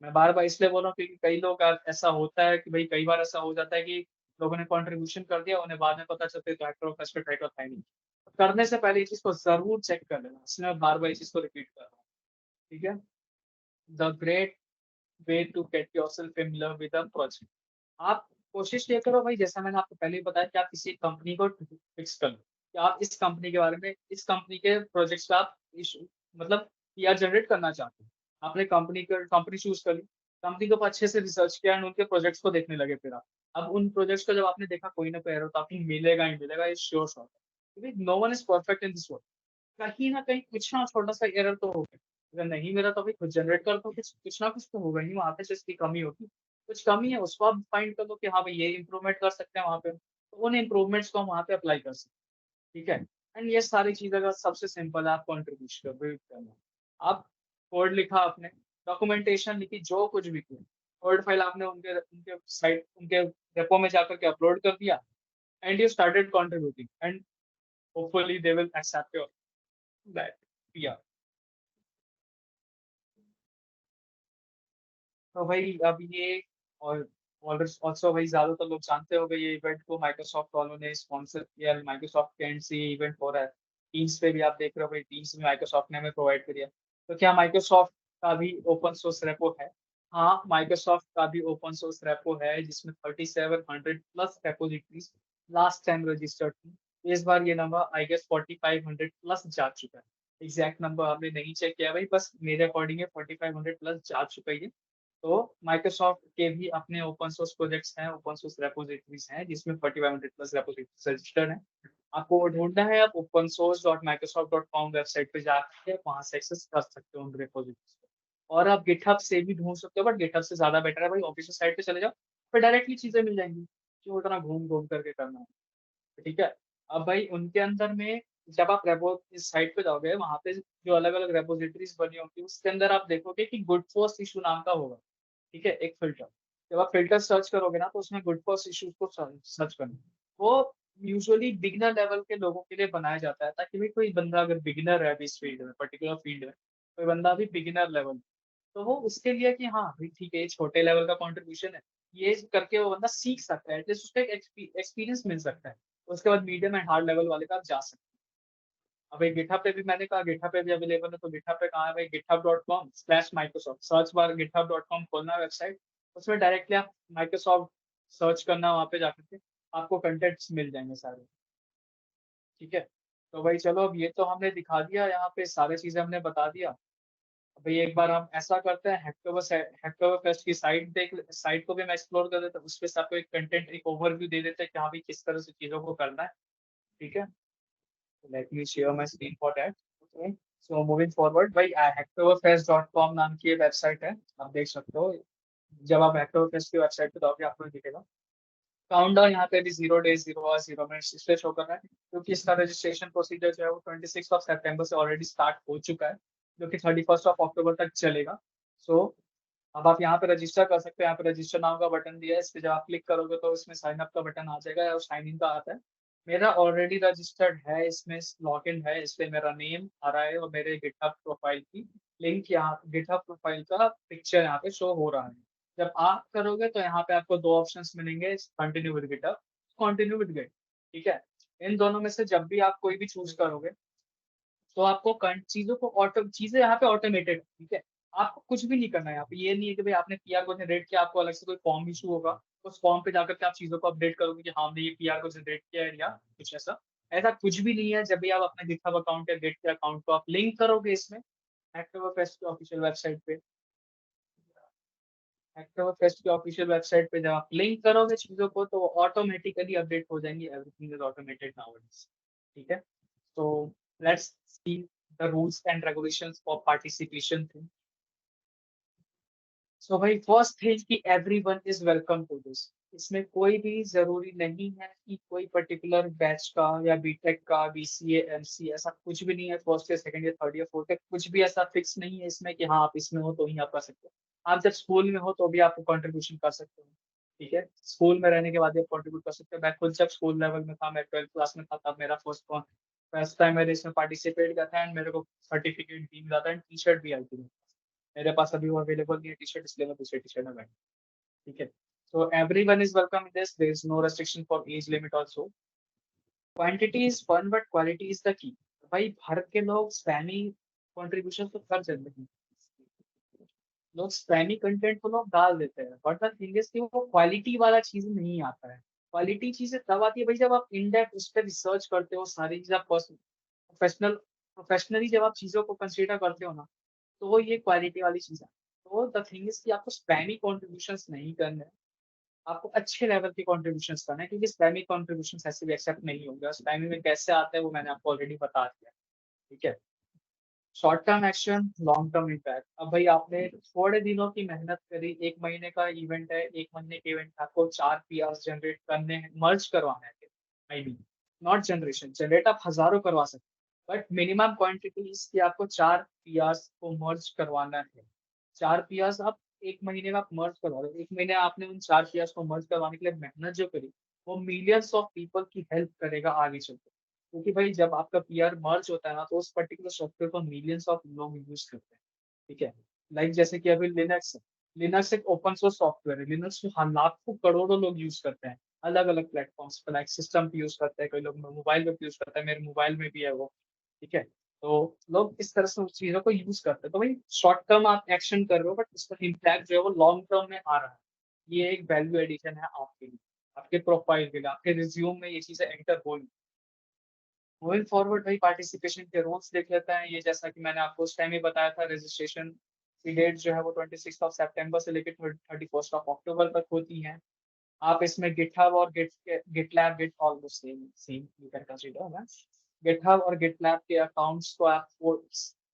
मैं बार बार इसलिए बोल रहा हूँ क्योंकि कई लोग ऐसा होता है कि भाई कई बार ऐसा हो जाता है कि लोगों ने कंट्रीब्यूशन कर दिया, उन्हें बाद में पता चलता है तो एक्टर फर्स्ट टाइटल था ही नहीं। तो करने से पहले ये चीज को जरूर चेक कर लेना, इसलिए मैं बार बार इस चीज को रिपीट कर रहा हूँ। ठीक है। The great way to get yourself familiar with a project. आप कोशिश ये करो भाई, जैसा मैंने आपको पहले ही बताया कि आप किसी कंपनी को फिक्स कर लो कि आप इस कंपनी के बारे में, इस कंपनी के प्रोजेक्ट्स पे आप मतलब पीआर जनरेट करना चाहते हो। आपने कंपनी चूज कर ली, कंपनी के ऊपर अच्छे से रिसर्च किया एंड उनके प्रोजेक्ट्स को देखने लगे। फिर आप अब उन प्रोजेक्ट्स को जब आपने देखा कोई ना कोई एरर तो आपको मिलेगा ही मिलेगा, ये श्योर शॉट है, क्योंकि no one is perfect in this world. कहीं ना कहीं कुछ ना छोटा सा एरर तो होगा। अगर नहीं मिला तो अभी खुद जनरेट कर दो, कुछ ना कुछ तो होगा ही वहाँ पे, जिसकी कमी होगी। कुछ कमी है उसको आप फाइंड कर लो कि हाँ भाई ये इंप्रूवमेंट कर सकते हैं वहाँ पे, तो उन इंप्रूवमेंट्स को हम वहाँ पे अप्लाई कर सकते हैं। ठीक है। एंड ये सारी चीजें का सबसे सिंपल है, आप कॉन्ट्रीब्यूशन बिल्ड करना। आप कोड लिखा आपने, डॉक्यूमेंटेशन लिखी, जो कुछ भी किया, कोड फाइल आपने उनके उनके साइट उनके रेपो में जाकर के अपलोड कर दिया and you started contributing and hopefully they will accept your that PR. तो भाई अब ये और ऑल्सो भाई ज्यादातर लोग जानते हो ये इवेंट को माइक्रोसॉफ्ट वालों ने स्पॉन्सर किया, माइक्रोसॉफ्ट के एंड से ये इवेंट हो रहा है। टीम्स पे भी आप देख रहे हो भाई, टीम्स में माइक्रोसॉफ्ट ने हमें प्रोवाइड किया। तो क्या माइक्रोसॉफ्ट का भी ओपन सोर्स रेपो है? हाँ, माइक्रोसॉफ्ट का भी ओपन सोर्स रेपो है जिसमें 3700 plus repositories last time registered थी। इस बार ये नंबर आई गेस 4500 प्लस जा चुका है। एग्जैक्ट नंबर हमने नहीं चेक किया भाई, बस मेरे अकॉर्डिंग 4500 प्लस जा चुका है। तो माइक्रोसॉफ्ट के भी अपने ओपन सोर्स प्रोजेक्ट्स हैं, ओपन सोर्स रेपोजिटरीज हैं जिसमें 4500 प्लस रेपोजिटरीज रजिस्टर्ड हैं। आपको वो ढूंढना है, आप open source dot Microsoft dot com website पे जाके वहां से एक्सेस कर सकते हो उन रेपोजिटरीज को। और आप गिटहब से भी ढूंढ सकते हो, बट गिटहब से ज्यादा बेटर है भाई, ऑफिशियल साइट पे चले जाओ, फिर डायरेक्टली चीजें मिल जाएंगी, क्यों उतना घूम घूम करके करना है। ठीक है। अब भाई उनके अंदर में जब आप रेपो इस साइट पे जाओगे, वहां पे जो अलग अलग रेपोजिटरीज बनी होंगी उसके अंदर आप देखोगे कि गुड फॉर्स इशू नाम का होगा। ठीक है, एक फिल्टर। जब आप फिल्टर सर्च करोगे ना तो उसमें गुड फॉर्स इशूज को सर्च करना। वो यूजुअली बिगिनर लेवल के लोगों के लिए बनाया जाता है, ताकि भाई कोई बंदा अगर बिगिनर है अभी इस फील्ड में, पर्टिकुलर फील्ड में, कोई बंदा भी बिगिनर लेवल, तो वो उसके लिए कि हाँ भाई ठीक है, ये छोटे लेवल का कंट्रीब्यूशन है, ये करके वो बंदा सीख सकता है, एटलीस्ट उसको एक एक्सपीरियंस मिल सकता है। उसके बाद मीडियम एंड हार्ड लेवल वाले का आप जा सकते हैं। अब भाई गिटहब पे भी मैंने कहा, गिटहब पे भी अवेलेबल है, तो गिटहब पे कहाँ है भाई, github.com/Microsoft, सर्च बार github.com खोलना है वेबसाइट, उसमें डायरेक्टली आप माइक्रोसॉफ्ट सर्च करना, वहाँ पे जाकर के आपको कंटेंट्स मिल जाएंगे सारे। ठीक है, तो भाई चलो, अब ये तो हमने दिखा दिया, यहाँ पे सारी चीजें हमने बता दिया। अब भाई एक बार हम ऐसा करते हैं, हैकटोबर फेस्ट की साइट को भी हम एक्सप्लोर कर देते हैं, उस पे आपको एक कंटेंट, एक ओवरव्यू दे देते हैं कि हाँ भाई किस तरह से चीजों को करना है। ठीक है, let me share my screen for that. Okay, so moving forward भाई, hacktoberfest.com नाम की वेबसाइट है, आप देख सकते हो। जब आप हैकटोबरफेस्ट की वेबसाइट पे जाओगे आपको दिखेगा काउंटडाउन, यहाँ पे भी 0 days 0 hours 0 minutes इस पे शो कर रहा है, क्योंकि इसका रजिस्ट्रेशन प्रोसीजर जो है वो 26 से ऑलरेडी स्टार्ट हो चुका है, जो कि 31 तक चलेगा। सो अब आप यहाँ पे रजिस्टर कर सकते हैं, यहाँ पे रजिस्टर नाम का बटन दिया है, इस पे जब आप क्लिक करोगे तो इसमें साइन अप का बटन आ जाएगा और साइन इन का आता है। मेरा ऑलरेडी रजिस्टर्ड है, इसमें लॉग इन है, इस पे मेरा नेम आ रहा है और मेरे गिटहब प्रोफाइल की लिंक, यहाँ गिटहब प्रोफाइल का पिक्चर यहाँ पे शो हो रहा है। जब आप करोगे तो यहाँ पे आपको दो ऑप्शंस मिलेंगे, continue with GitHub, continue with Git. ठीक है, इन दोनों में से जब भी आप कोई भी चूज करोगे तो आपको चीजों को ऑटो चीजें यहाँ पे ऑटोमेटेड, ठीक है। आपको कुछ भी नहीं करना है यहाँ पे, ये नहीं है कि भाई आपने पीआर को जनरेट किया, आपको अलग से कोई फॉर्म इशू होगा, उस फॉर्म पे जाकर के आप चीजों को अपडेट करोगे कि हाँ हमने ये पीआर को जनरेट किया है, या कुछ ऐसा। ऐसा कुछ भी नहीं है। जब भी आप अपने गिटहब अकाउंट या गेट के अकाउंट को आप लिंक करोगे इसमें, एक्टिव ऑफिशियल वेबसाइट पे, एक्टिव फेस्ट की ऑफिशियल वेबसाइट पे जब आप लिंक करोगे चीजों को तो ऑटोमेटिकली अपडेट हो जाएंगी, एवरीथिंग इज ऑटोमेटेड नाउअडेज। ठीक है, तो let's see the rules and regulations for participation थी। सो भाई फर्स्ट थिंग कि everyone is welcome to this. इसमें कोई भी जरूरी नहीं है कि कोई पर्टिकुलर बैच का या बीटेक का, बीसीए, एमसी, ऐसा कुछ भी नहीं है। फर्स्ट या सेकंड या थर्ड या फोर्थ, कुछ भी ऐसा फिक्स नहीं है इसमें कि हाँ आप इसमें हो तो ही आप कर सकते हो। आप जब स्कूल में हो तो भी आप कंट्रीब्यूशन कर सकते हो। ठीक है, स्कूल में रहने के बाद भी आप कंट्रीब्यूट कर सकते हो। मैं खुद जब स्कूल लेवल में था, मैं 12th क्लास में था, तब मेरा फर्स्ट टाइम मैंने इसमें पार्टिसिपेट किया था, एंड मेरे को सर्टिफिकेट भी मिला था एंड टी शर्ट भी आई थी। मेरे पास अभी वो अवेलेबल नहीं है टी शर्ट, इसलिए मैं दूसरी टी शर्ट में बैठा। ठीक है, so everyone is welcome in this, there is no restriction for age limit also. Quantity is fun but quality is the key। भाई भारत के लोग स्पैमी कंट्रीब्यूशन तो कर देते हैं, लोग स्पैमी कंटेंट तो लोग डाल देते हैं, बट द थिंग इज कि वो क्वालिटी वाला चीज नहीं आता है। क्वालिटी चीजें तब आती है भाई जब आप इन डेप्थ उस पर रिसर्च करते हो, सारी चीज आप प्रोफेशनली जब आप चीजों को कंसीडर करते हो ना, तो वो ये क्वालिटी वाली चीज है। तो द थिंग इज कि आपको स्पैमी कॉन्ट्रीब्यूशन नहीं करने हैं, आपको अच्छे लेवल के कॉन्ट्रीब्यूशन करना है, क्योंकि स्पैमी कॉन्ट्रीब्यूशन ऐसे भी एक्सेप्ट नहीं होंगे, और स्पैमी में कैसे आते हैं वो मैंने आपको ऑलरेडी बता दिया। ठीक है, short term action, long term impact. अब भाई आपने थोड़े दिनों की मेहनत करी, एक महीने का इवेंट है, एक महीने के इवेंट में आपको 4 पीआर जनरेट करने हैं, मर्ज करवाना है। I mean not generation, generate आप हजारों करवा सकते हैं, बट मिनिमम क्वांटिटी इसकी आपको 4 पीआर को मर्ज करवाना है। 4 पीआर आप एक महीने में आप मर्ज करवा रहे हो, एक महीने आपने उन 4 पीआर को मर्ज करवाने के लिए मेहनत जो करी, वो मिलियंस ऑफ पीपल की हेल्प करेगा आगे चलकर। क्योंकि भाई जब आपका पीआर मर्ज होता है ना, तो उस पर्टिकुलर सॉफ्टवेयर को मिलियंस ऑफ लोग यूज करते हैं। ठीक है, लाइक जैसे कि अभी लिनक्स है, लिनक्स एक ओपन सोर्स सॉफ्टवेयर है, लिनक्स को लाखों करोड़ों लोग यूज करते हैं, अलग अलग प्लेटफॉर्म्स पर, लाइक सिस्टम पे यूज करते हैं, कोई लोग मोबाइल पे यूज करते हैं, मेरे मोबाइल में भी है वो। ठीक है, तो लोग इस तरह से उस चीजों को यूज करते हैं। तो भाई शॉर्ट टर्म आप एक्शन कर रहे हो, बट उसका इम्पैक्ट जो है वो लॉन्ग टर्म में आ रहा है। ये एक वैल्यू एडिशन है आपके लिए, आपके प्रोफाइल के लिए, आपके रिज्यूम में ये चीजें एंटर होगी। मूविंग फॉरवर्ड भाई पार्टिसिपेशन के रूल्स देख लेते हैं। ये जैसा कि मैंने आपको उस टाइम ही बताया था, रजिस्ट्रेशन की डेट जो है वो 26 से लेकर 31 तक होती है। आप इसमें गिटहब और GitLab Git almost same same you can consider ना, गिटहब और गिटलैब के अकाउंट्स को आप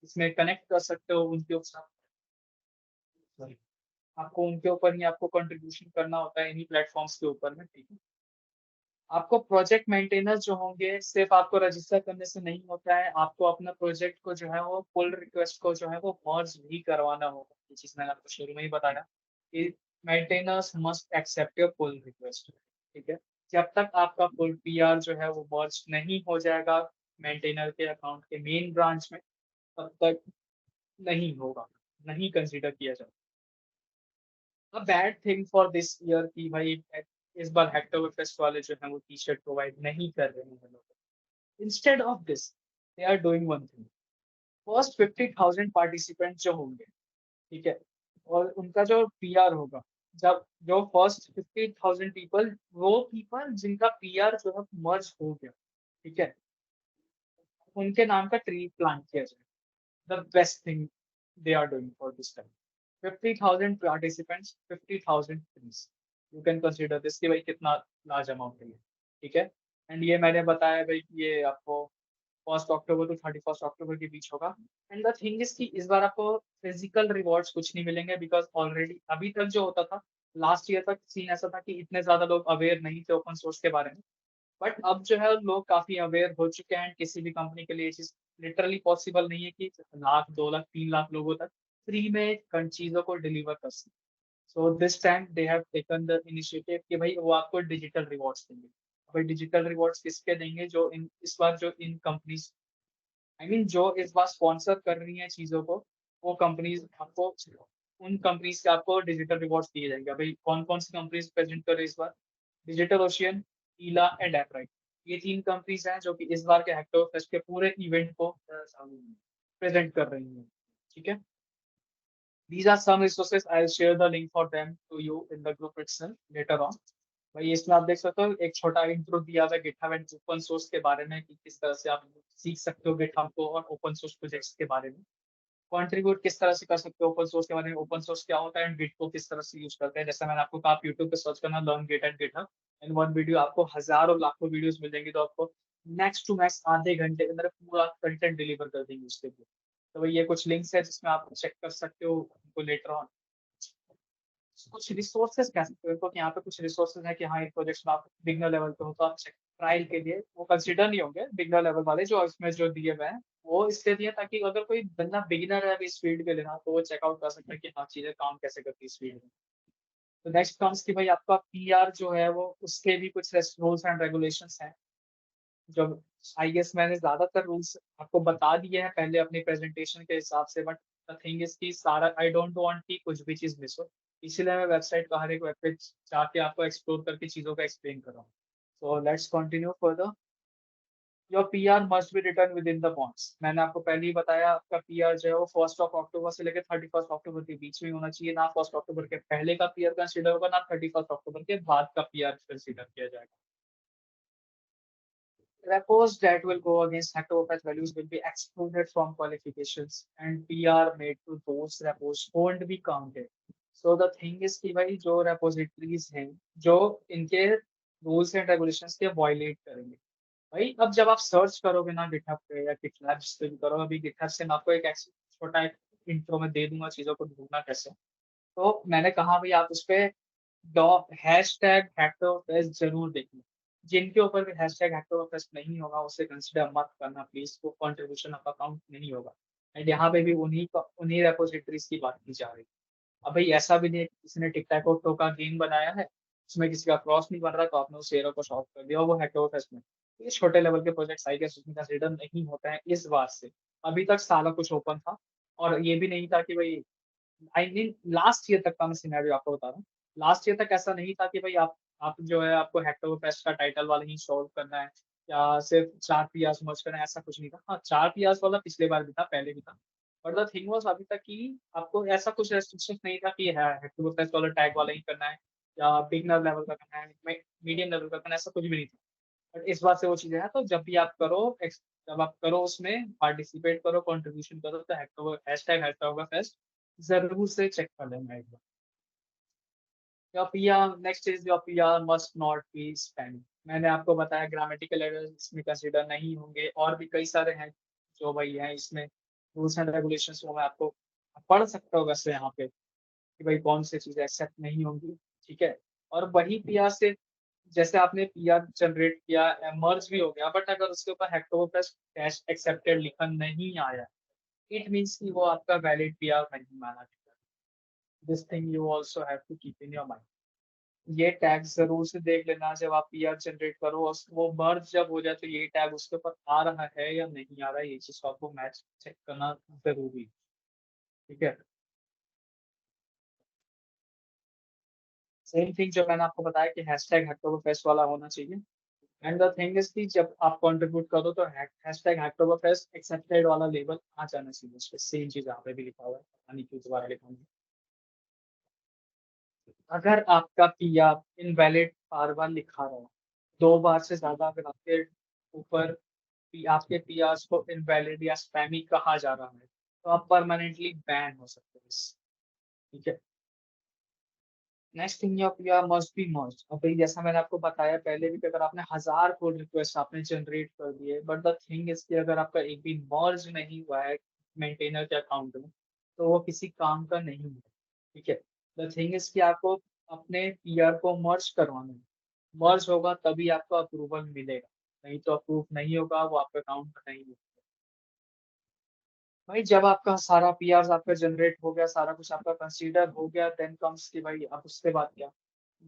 इसमें कनेक्ट कर सकते हो, उनके ऊपर sorry, आपको उनके ऊपर ही आपको कंट्रीब्यूशन करना होता है इन्हीं प्लेटफॉर्म्स के ऊपर में। ठीक है, आपको प्रोजेक्ट मेंटेनर्स जो होंगे सिर्फ आपको रजिस्टर करने से नहीं होता है, आपको अपना प्रोजेक्ट को जो है वो पुल रिक्वेस्ट को जो है वो मर्ज भी करवाना होगा। ये चीज मैंने आपको शुरू में ही बताया कि maintainers must accept your pull request. ठीक है, जब तक आपका पुल पीआर जो है वो मर्ज नहीं हो जाएगा मेंटेनर के अकाउंट के मेन ब्रांच में, तब तक नहीं होगा, नहीं कंसीडर किया जाएगा। A bad thing for this year कि भाई इस बार हेक्टोफेस्ट वाले जो है वो टी शर्ट प्रोवाइड नहीं कर रहे हैं लोग। Instead of this they are doing one thing. First 50,000 participant जो होंगे, ठीक है, और उनका जो पीआर होगा, जब जो फर्स्ट 50,000 पीपल, वो पीपल जिनका पीआर जो है मर्ज हो गया, ठीक है, उनके नाम का ट्री प्लांट किया जाए। The best thing they are doing for this time. 50,000 participants, 50,000 trees। You can consider this कि भाई कितना लार्ज अमाउंट है ये। ठीक है, एंड ये मैंने बताया भाई कि ये आपको 1 अक्टूबर टू 31 अक्टूबर के बीच होगा। एंड द थिंग इज कि इस बार आपको फिजिकल रिवॉर्ड्स कुछ नहीं मिलेंगे, बिकॉज ऑलरेडी अभी तक जो होता था, लास्ट ईयर तक सीन ऐसा था कि इतने ज्यादा लोग अवेयर नहीं थे ओपन सोर्स के बारे में। बट अब जो है लोग काफी अवेयर हो चुके हैं। किसी भी कंपनी के लिए ये चीज लिटरली पॉसिबल नहीं है कि 1 लाख 2 लाख 3 लाख लोगों तक फ्री में चीजों को डिलीवर कर सके। So this time they have taken the initiative कि भाई वो आपको डिजिटल रिवॉर्ड्स देंगे। भाई डिजिटल रिवॉर्ड्स किसके देंगे? जो इन इस बार जो इन कंपनीज, आई मीन जो इस बार स्पॉन्सर कर रही हैं चीजों को, वो कंपनीज आपको, उन कंपनीज के आपको डिजिटल रिवॉर्ड्स दिए जाएंगे। भाई कौन कौन सी कंपनीज प्रेजेंट कर रही है इस बार? डिजिटल ओशियन, ईला एंड एपराइट। ये 3 कंपनीज हैं जो कि इस बार के हेक्टो फेस्ट के पूरे इवेंट को प्रेजेंट कर रही हैं। ठीक है, these are some resources, I'll share the link for them to you in the group itself later on। भाई इसमें आप देख सकते हो एक छोटा इंट्रो दिया हुआ है गिटहब एंड ओपन सोर्स के बारे में, कि किस तरह से आप सीख सकते हो गिटहब को और ओपन सोर्स प्रोजेक्ट्स के बारे में, कंट्रीब्यूट किस तरह से कर सकते हो ओपन सोर्स के बारे में, ओपन सोर्स क्या होता है एंड गिट को किस तरह से यूज करते हैं। जैसे मैंने आपको कहा, आप यूट्यूब पे सर्च करना learn Git and GitHub, in one video आपको हजारों लाखों वीडियोस मिल जाएंगी, तो आपको मैक्स टू मैक्स आधे घंटे के अंदर पूरा कंटेंट डिलीवर कर देंगे उसके लिए। तो भाई ये कुछ लिंक्स है जिसमें आप चेक कर सकते हो उनको लेटर ऑन। कुछ रिसोर्सेज कह सकते हो इनको, कि यहाँ पे कुछ रिसोर्सेज है कि हाँ, एक प्रोजेक्ट में आप बिगनर लेवल पे हो तो आप ट्रायल के लिए वो कंसिडर नहीं होंगे बिगनर लेवल वाले जो इसमें जो दिए हुए हैं, वो इसलिए दिए ताकि अगर कोई बंदा बिगिनर है अभी इस फील्ड के लेना, तो वो चेकआउट कर सकता है कि हाँ चीजें काम कैसे करती है इस फील्ड में। तो नेक्स्ट कम्स कि भाई आपका पीआर जो है वो उसके भी कुछ रूल्स एंड रेगुलेशंस हैं, जो आई गेस मैंने ज्यादातर रूल्स आपको बता दिए हैं पहले अपनी प्रेजेंटेशन के हिसाब से। बट द थिंग इज कि सारा आई डोंट वांट कि कुछ भी चीज मिस हो, इसीलिए मैं वेबसाइट का हर एक वेब पेज जाके आपको एक्सप्लोर करके चीजों को एक्सप्लेन कर रहा हूँ। So let's continue further. Your PR must be return with in the bonds. मैंने आपको पहले ही बताया, आपका पीआर जो है वो 1 अक्टूबर से लेकर 31 अक्टूबर के बीच में होना चाहिए। ना 1 अक्टूबर के पहले का पीआर कंसिडर होगा, ना 31 अक्टूबर के बाद का पीआर कंसिडर किया जाएगा। Repos that will go against Hacktoberfest values will be excluded from qualifications and PR made to those repos won't be counted। So the thing is कि भाई जो repositories हैं जो इनके rules and regulations के violate करेंगे, भाई अब जब आप सर्च करोगे ना गिटहब पे या गिटलैब पे भी करो, अभी गिटहब से मैं आपको एक छोटा एक इंट्रो में दे दूंगा चीजों को ढूंढना कैसे। तो मैंने कहा भाई आप उस पे हैश टैग हैक्टोफेस्ट जरूर देखना। जिनके ऊपर भी हैश टैग हैक्टोफेस्ट नहीं होगा उसे कंसिडर मत करना प्लीज, वो कंट्रीब्यूशन आपका काउंट नहीं होगा। एंड यहाँ पे भी उन्हीं रेपोजिटरीज की बात की जा रही है। अब भाई ऐसा भी नहीं है कि किसी ने टिक टैक टो का गेम बनाया है, उसमें किसी का क्रॉस नहीं बन रहा तो आपने उस एरो को शॉर्ट कर दिया और वो हैक्टोफेस्ट में। तो ये छोटे लेवल के प्रोजेक्ट्स आई गेस उसमें कंसिडर नहीं होते हैं इस बात से। अभी तक सारा कुछ ओपन था, और ये भी नहीं था कि भाई, आई मीन लास्ट ईयर तक का मैं सिनेरियो आपको बता रहा हूँ। लास्ट ईयर तक ऐसा नहीं था कि भाई आप जो है आपको हेक्टोबर फेस्ट का टाइटल वाला ही सॉल्व करना है या सिर्फ 4 पीआर्स मर्ज करना है, ऐसा कुछ नहीं था। हाँ, 4 पीआर्स वाला पिछले बार भी था, पहले भी था। बट द थिंग वाज अभी तक कि आपको ऐसा कुछ रेस्ट्रिक्शन नहीं था कि हेक्टोबर फेस्ट वाला टैग वाला ही करना है या बिगनर लेवल का करना है, मीडियम लेवल का करना है, ऐसा कुछ भी नहीं था। बट इस बार से वो चीजें हैं, तो जब भी आप करो जब आप करो उसमें पार्टिसिपेट करो, कंट्रीब्यूशन करो, तो हेक्टोबर हैशटैग हेक्टोबर फेस्ट जरूर से चेक कर लेना एक बार। your PR next is your PR must not be spam। मैंने आपको बताया ग्रामेटिकल एरर्स इसमें कंसीडर नहीं होंगे, और भी कई सारे हैं जो भाई हैं इसमें रूल्स एंड रेगुलेशंस, वो मैं आपको पढ़ सकता हूँ वैसे यहाँ पे कि भाई कौन सी चीजें एक्सेप्ट नहीं होंगी। ठीक है, और वही पीआर से जैसे आपने पीआर जनरेट किया, मर्ज भी हो गया, बट अगर उसके ऊपर हेक्टोबरफेस्ट डैश एक्सेप्टेड लिखा नहीं आया, इट मीन्स कि वो आपका वैलिड पीआर नहीं माना जाएगा। This thing you also have to keep in your mind. ये टैग जरूर से देख लेना जब आप पीआर जनरेट करो, और वो मर्ज जब हो जाए तो ये टैग उसके ऊपर आ रहा है या नहीं आ रहा है, ये चीज को आपको मैच चेक करना जरूरी है। ठीक है, सेम थिंग जो मैंने आपको बताया कि हैशटैग हैक्टोबरफेस्ट वाला होना चाहिए। एंड द थिंग इज कि जब आप कंट्रीब्यूट करो तो हैशटैग हैक्टोबरफेस्ट एक्सेप्टेड वाला लेबल आ जाना चाहिए उस पे। सेम चीज यहाँ पे भी लिखा हुआ है, पता नहीं क्यों दोबारा लिखा हुआ है। अगर आपका पीआर इनवैलिड बार बार लिखा रहा है, 2 बार से ज्यादा अगर आपके ऊपर आपके पीआर को इनवैलिड या स्पैमी कहा जा रहा है, तो आप परमानेंटली बैन हो सकते हैं इससे। ठीक है, next thing of PR must be मर्ज। अब भाई जैसा मैंने आपको बताया पहले भी कि अगर आपने 1000 पुल रिक्वेस्ट आपने जनरेट कर दिए, बट द थिंग इज कि अगर आपका एक भी मर्ज नहीं हुआ है मेंटेनर के अकाउंट में, तो वो किसी काम का नहीं है। ठीक है, द थिंग इज कि आपको अपने पीआर को मर्ज करवाना है। मर्ज होगा तभी आपको अप्रूवल मिलेगा, नहीं तो अप्रूव नहीं होगा, वो आपके अकाउंट में नहीं है। भाई जब आपका सारा पीआर आपका जनरेट हो गया, सारा कुछ आपका कंसीडर हो गया, देन कम्स कि भाई अब उसके बाद क्या।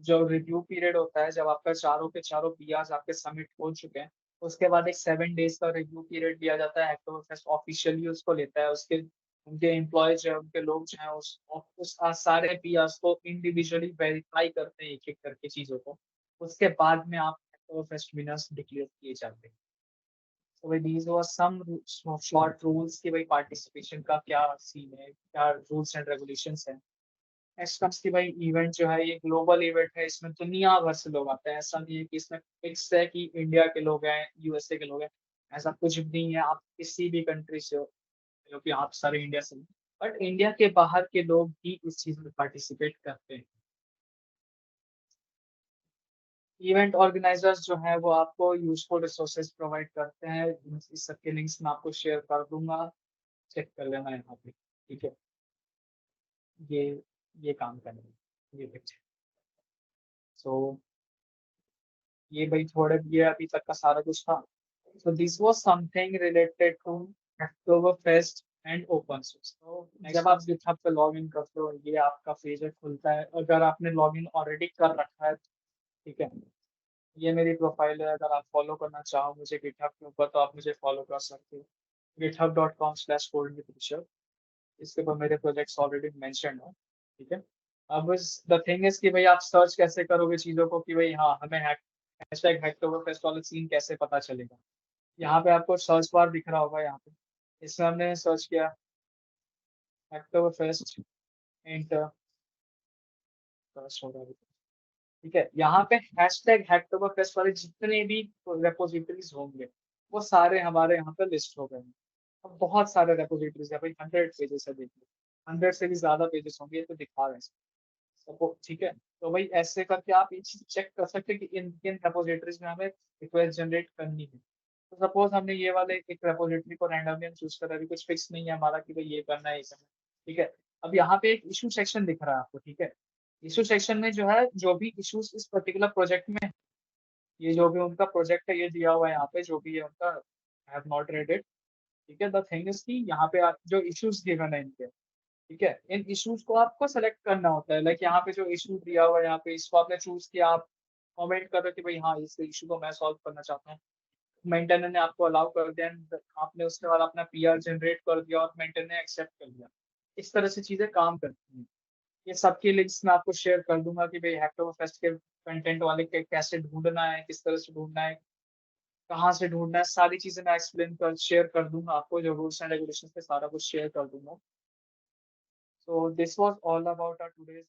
जो रिव्यू पीरियड होता है, जब आपका चारों के चारों पीआर आपके सबमिट हो चुके हैं, उसके बाद एक 7 डेज का रिव्यू पीरियड दिया जाता है। एक्टोबरफेस्ट ऑफिशियली उसको लेता है, उसके उनके एम्प्लॉयज जो है, उनके लोग जो है उस सारे पीआर को इंडिविजुअली वेरीफाई करते हैं एक एक करके चीजों को। उसके बाद में आप एक्टोबरफेस्ट विनर्स डिक्लेयर किए जाते हैं। तो भाई these were some short rules कि भाई पार्टिसिपेशन का क्या सीन है, क्या रूल्स एंड रेगुलेशंस हैं। नेक्स्ट कम्स कि भाई इवेंट जो है ये ग्लोबल इवेंट है, इसमें दुनिया भर से लोग आते हैं। ऐसा नहीं है कि इसमें फिक्स है कि इंडिया के लोग हैं, यूएसए के लोग हैं। ऐसा कुछ भी नहीं है, आप किसी भी कंट्री से हो, क्योंकि आप सारे इंडिया से, बट इंडिया के बाहर के लोग भी इस चीज में पार्टिसिपेट करते हैं। इवेंट ऑर्गेनाइजर्स जो है वो आपको यूजफुल रिसोर्सेज प्रोवाइड करते हैं। इस सबके लिंक्स मैं आपको शेयर कर दूंगा, चेक कर लेना यहाँ पे। ठीक है, ये ये काम करेंगे, ये पिक्चर। सो ये भाई थोड़े ये अभी तक का सारा कुछ था। So this was something related to Octoberfest and open source. तो जब आप गिटहब पे लॉग इन करते हो, ये आपका पेज खुलता है। अगर आपने लॉग इन ऑलरेडी कर रखा है, ठीक है, ये मेरी प्रोफाइल है। अगर आप फॉलो करना चाहो मुझे गिटहब के ऊपर, तो आप मुझे फॉलो कर सकते हो, github.com/codewithrishabh। इसके ऊपर मेरे प्रोजेक्ट्स ऑलरेडी मेंशन है। ठीक है, अब द थिंग इज कि भाई आप सर्च कैसे करोगे चीजों को कि भाई हाँ हमें हैशटैग हैक्टोबरफेस्ट वाला सीन कैसे पता चलेगा। यहाँ पे आपको सर्च बार दिख रहा होगा, यहाँ पे इसमें हमने सर्च किया हैक्टोबरफेस्ट इंटर, सर्च होगा अभी। ठीक है, यहाँ पे हैशटैग हैक्टोबरफेस्ट वाले जितने भी रेपोजिटरीज होंगे, वो सारे हमारे यहाँ पे लिस्ट हो गए हैं। अब बहुत सारे रेपोजिटरीज है भाई, 100 पेजेस है, देखिए 100 से भी ज्यादा पेजेस होंगे, ये तो दिखा रहे हैं सबको। ठीक है, तो भाई ऐसे करके आप ये चीज चेक कर सकते हैं कि इन किन रेपोजिटरीज में हमें रिक्वेस्ट जनरेट करनी है। तो सपोज हमने ये वाले एक रेपोजिटरी को रैंडमली हम चूज कर, अभी कुछ फिक्स नहीं है हमारा कि भाई ये करना है ये करना है। ठीक है, अब यहाँ पे एक इशू सेक्शन दिख रहा है आपको। ठीक है, इशू सेक्शन में जो है जो भी इश्यूज इस पर्टिकुलर प्रोजेक्ट में, ये जो भी उनका प्रोजेक्ट है ये दिया हुआ है यहाँ पे, जो भी है उनका, I have not read it. ठीक है, द थिंग इज कि यहाँ पे आप जो इश्यूज गिवन है इनके, ठीक है, इन इश्यूज को आपको सेलेक्ट करना होता है। लाइक यहाँ पे जो इशू दिया हुआ है, यहाँ पे इसको आपने चूज किया, आप कमेंट कर रहे हो कि भाई हाँ इस इशू को मैं सॉल्व करना चाहता हूँ। मेंटेनर ने आपको अलाउ कर दिया and आपने उसके बाद अपना पीआर जनरेट कर दिया और मेंटेनर ने एक्सेप्ट कर लिया। इस तरह से चीजें काम करती हैं। ये सबकी लिंक्स मैं आपको शेयर कर दूंगा कि भाई हैक्टोबरफेस्ट के कंटेंट वाले के कैसे ढूंढना है, किस तरह से ढूंढना है, कहाँ से ढूंढना है, सारी चीजें मैं एक्सप्लेन कर शेयर कर दूंगा आपको। जो रूल्स एंड रेगुलेशन पे सारा कुछ शेयर कर दूंगा। So this was all about our today's